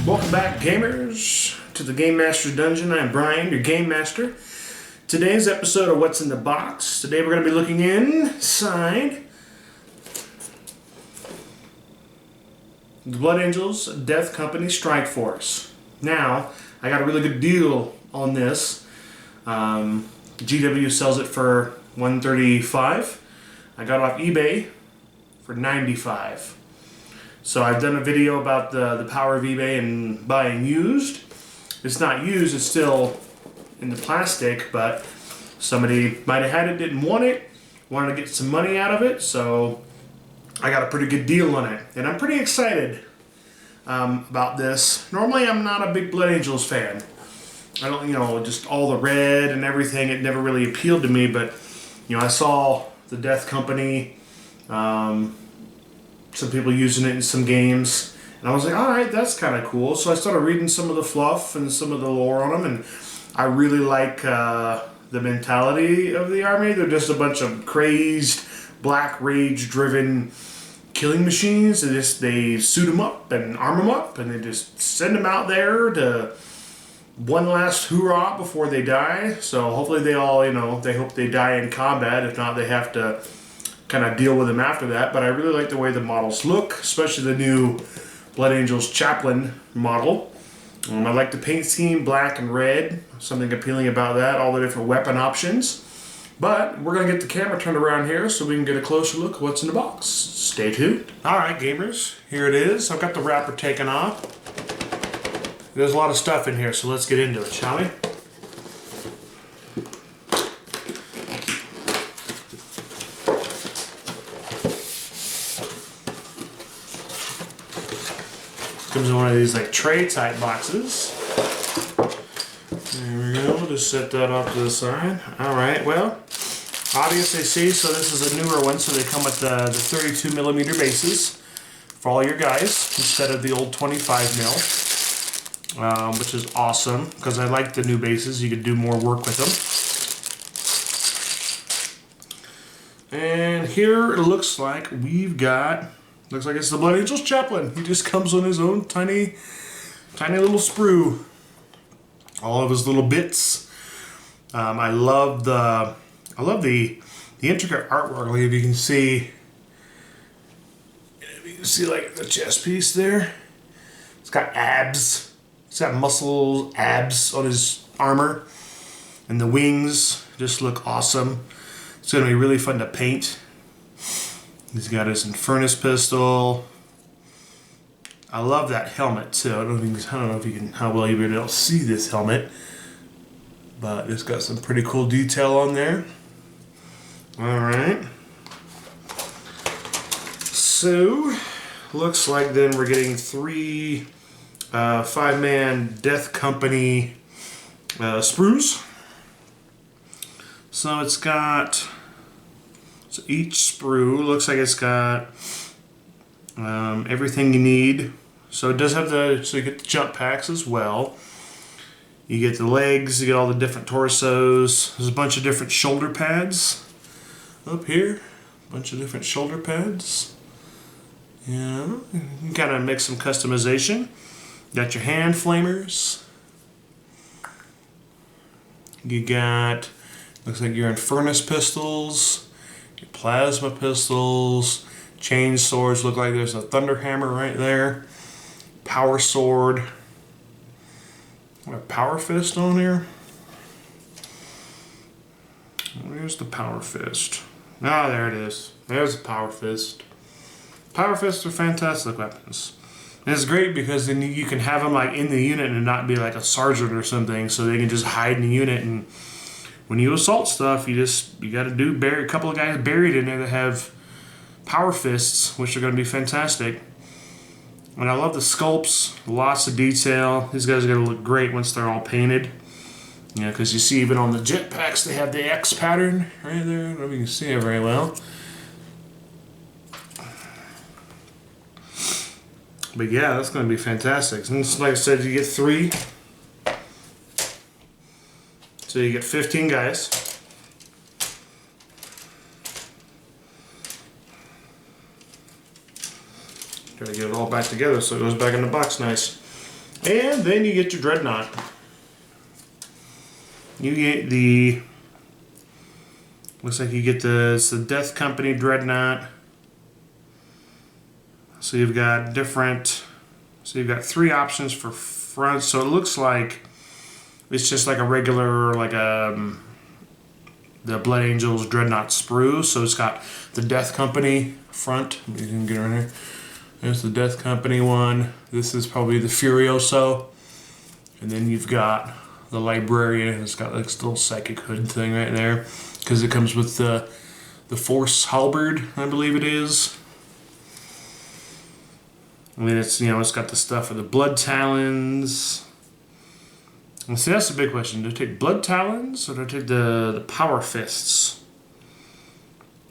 Welcome back, gamers, to the Game Master's Dungeon. I'm Brian, your Game Master. Today's episode of What's in the Box. Today we're going to be looking inside the Blood Angels Death Company Strike Force. Now, I got a really good deal on this. GW sells it for $135. I got it off eBay for $95. So I've done a video about the power of eBay and buying used. It's not used, it's still in the plastic, but somebody might have had it, didn't want it, wanted to get some money out of it, so I got a pretty good deal on it. And I'm pretty excited about this. Normally I'm not a big Blood Angels fan. I don't, just all the red and everything, it never really appealed to me, but, I saw the Death Company, some people using it in some games, and I was like, alright, that's kind of cool. So I started reading some of the fluff and some of the lore on them, and I really like the mentality of the army. They're just a bunch of crazed, black rage driven killing machines. They suit them up and arm them up, and they just send them out there to one last hoorah before they die. So hopefully they all, they hope they die in combat. If not, they have to kind of deal with them after that. But I really like the way the models look, especially the new Blood Angels Chaplain model. I like the paint scheme, black and red. Something appealing about that, all the different weapon options. But we're going to get the camera turned around here so we can get a closer look at what's in the box. Stay tuned. Alright gamers, here it is. I've got the wrapper taken off. There's a lot of stuff in here, so let's get into it, shall we? Comes in one of these like tray type boxes. There we go. We'll just set that off to the side. Alright, well, obviously see, so this is a newer one, so they come with the 32 millimeter bases for all your guys instead of the old 25 mil, which is awesome because I like the new bases. You could do more work with them. And here it looks like we've got. Looks like it's the Blood Angels Chaplain. He just comes on his own tiny little sprue. All of his little bits. I love the intricate artwork. Like if you can see like the chest piece there. It's got abs. It's got muscles, abs on his armor, and the wings just look awesome. It's gonna be really fun to paint. He's got his Infernus pistol. I love that helmet too. I don't know if you can how well you'll be able to see this helmet, but it's got some pretty cool detail on there. All right. So looks like then we're getting 3 5-man Death Company sprues. So it's got. So each sprue looks like it's got everything you need. So it does have so you get the jump packs as well. You get the legs, you get all the different torsos. There's a bunch of different shoulder pads up here. A bunch of different shoulder pads. Yeah, you can kind of make some customization. You got your hand flamers. You got, looks like your Infernus pistols. Your plasma pistols, chain swords, look like there's a thunder hammer right there. Power sword. A power fist on here. Where's the power fist? Ah, there it is. There's the power fist. Power fists are fantastic weapons. And it's great because then you can have them like in the unit and not be like a sergeant or something, so they can just hide in the unit. And when you assault stuff, you got to bury a couple of guys buried in there that have power fists, which are going to be fantastic. And I love the sculpts, lots of detail. These guys are going to look great once they're all painted. Because you see even on the jetpacks they have the X pattern right there. I don't know if you can see it very well. But yeah, that's going to be fantastic. And like I said, you get 3. So you get 15 guys. Try to get it all back together so it goes back in the box nice. And then you get your Dreadnought. You get the, looks like you get it's the Death Company Dreadnought. So you've got different, so you've got 3 options for front. So it looks like it's just like a regular, like the Blood Angels Dreadnought sprue. So it's got the Death Company front. You can get it right here. There's the Death Company one. This is probably the Furioso. And then you've got the Librarian. It's got like this little psychic hood thing right there, because it comes with the Force Halberd, I believe it is. And then it's, it's got the stuff for the Blood Talons. And see, that's the big question. Do I take Blood Talons or do I take the Power Fists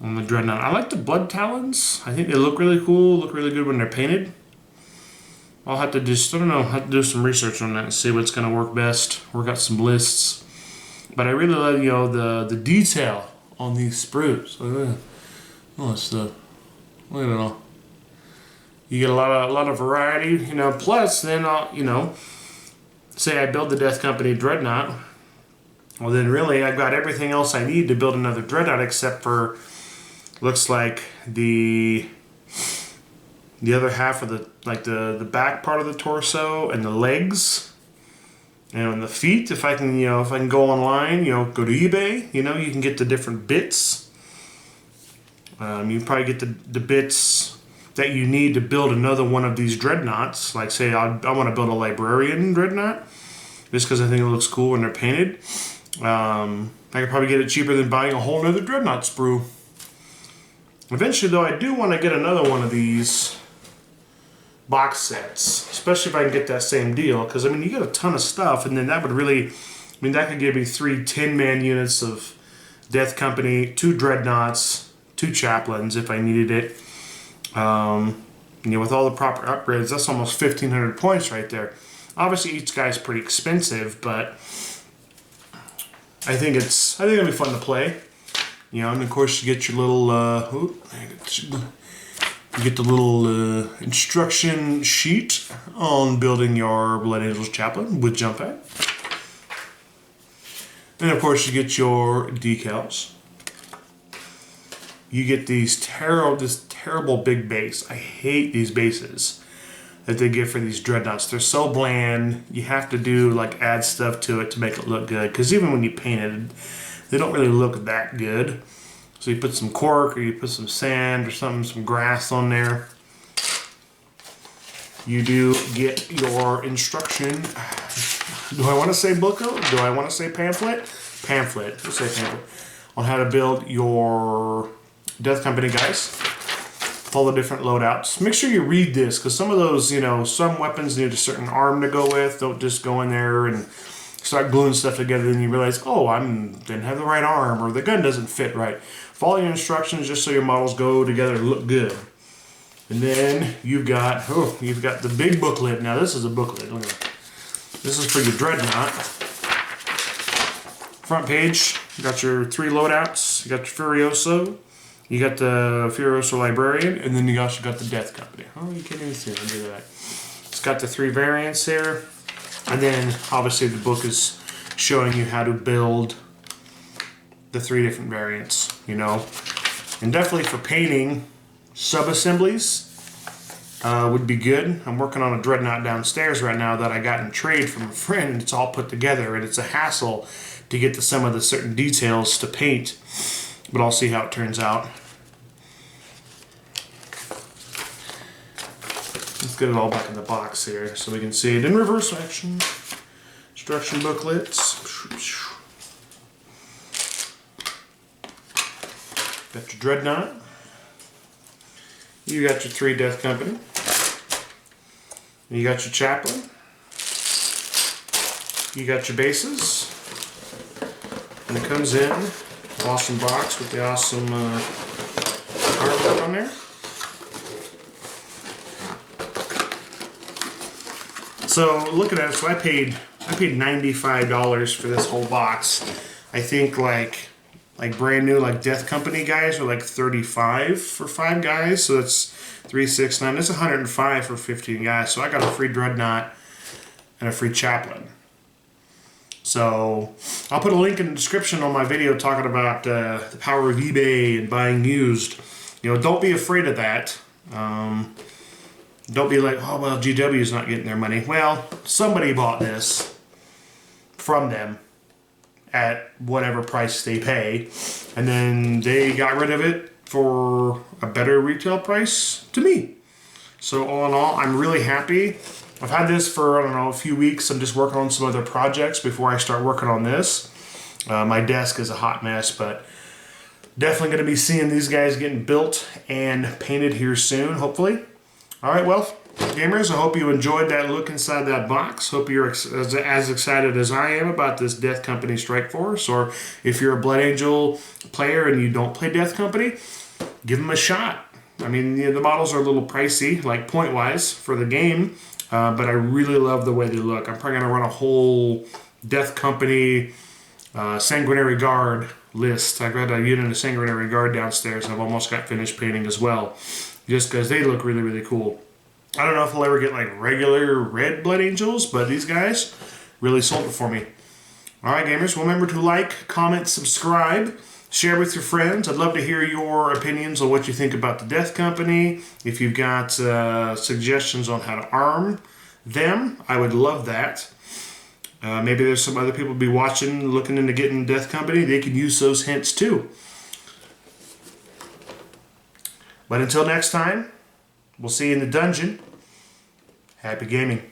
on the Dreadnought? I like the Blood Talons. I think they look really cool, look really good when they're painted. I'll have to just, I don't know, have to do some research on that and see what's going to work best. Work out some lists. But I really love, the detail on these sprues. Oh, it's the, look at it all. You get a lot of variety, plus then I'll, say I build the Death Company Dreadnought. Well, then really I've got everything else I need to build another Dreadnought, except for, looks like the other half of the back part of the torso and the legs, and the feet. If I can, if I can go online, go to eBay, you can get the different bits. You probably get the bits that you need to build another one of these Dreadnoughts. Like say I want to build a Librarian Dreadnought, just because I think it looks cool when they're painted. I could probably get it cheaper than buying a whole other Dreadnought sprue. Eventually though, I do want to get another one of these box sets, especially if I can get that same deal, because you get a ton of stuff, and then that would really, that could give me 3 10-man units of Death Company, 2 Dreadnoughts, 2 Chaplains if I needed it. With all the proper upgrades, that's almost 1,500 points right there. Obviously each guy's pretty expensive, but I think it'll be fun to play. And of course you get your little you get the little instruction sheet on building your Blood Angels Chaplain with jump pad. And of course you get your decals. You get this terrible big base. I hate these bases that they give for these Dreadnoughts. They're so bland. You have to do add stuff to it to make it look good, because even when you paint it, they don't really look that good. So you put some cork, or you put some sand or something, some grass on there. You do get your instruction. Do I want to say booklet? Do I want to say pamphlet? Pamphlet. Let's say pamphlet. On how to build your Death Company guys. All the different loadouts. Make sure you read this, because some of those, some weapons need a certain arm to go with. Don't just go in there and start gluing stuff together and you realize, oh, I didn't have the right arm, or the gun doesn't fit right. Follow your instructions just so your models go together and look good. And then you've got the big booklet. Now this is a booklet. Look at that. This is for your Dreadnought. Front page, you got your 3 loadouts. You got your Furioso. You got the Furioso Librarian, and then you also got the Death Company. Oh, you can't even see it. Look at that. It's got the 3 variants here. And then, obviously, the book is showing you how to build the 3 different variants, And definitely for painting, sub-assemblies would be good. I'm working on a Dreadnought downstairs right now that I got in trade from a friend, and it's all put together, and it's a hassle to get to some of the certain details to paint. But I'll see how it turns out. Let's get it all back in the box here so we can see it in reverse action. Instruction booklets. Got your Dreadnought. You got your 3 Death Company. You got your Chaplain. You got your bases. And it comes in awesome box with the awesome artwork on there. So looking at it, so I paid $95 for this whole box. I think like brand new Death Company guys are $35 for 5 guys. So that's $369. That's $105 for 15 guys. So I got a free Dreadnought and a free chaplain. So I'll put a link in the description on my video talking about the power of eBay and buying used. You know, don't be afraid of that. Don't be like, oh, well, GW is not getting their money. Well, somebody bought this from them at whatever price they pay, and then they got rid of it for a better retail price to me. So all in all, I'm really happy. I've had this for, I don't know, a few weeks. I'm just working on some other projects before I start working on this. My desk is a hot mess, but definitely going to be seeing these guys getting built and painted here soon, hopefully. All right, well, gamers, I hope you enjoyed that look inside that box. Hope you're as excited as I am about this Death Company Strike Force. Or if you're a Blood Angel player and you don't play Death Company, give them a shot. I mean, you know, the models are a little pricey, like point-wise, for the game. But I really love the way they look. I'm probably going to run a whole Death Company Sanguinary Guard list. I've got a unit of Sanguinary Guard downstairs, and I've almost got finished painting as well, just because they look really, really cool. I don't know if I'll ever get like regular red Blood Angels, but these guys really sold it for me. All right, gamers, remember to like, comment, subscribe, share with your friends. I'd love to hear your opinions on what you think about the Death Company. If you've got suggestions on how to arm them, I would love that. Maybe there's some other people be watching, looking into getting Death Company. They can use those hints too. But until next time, we'll see you in the dungeon. Happy gaming.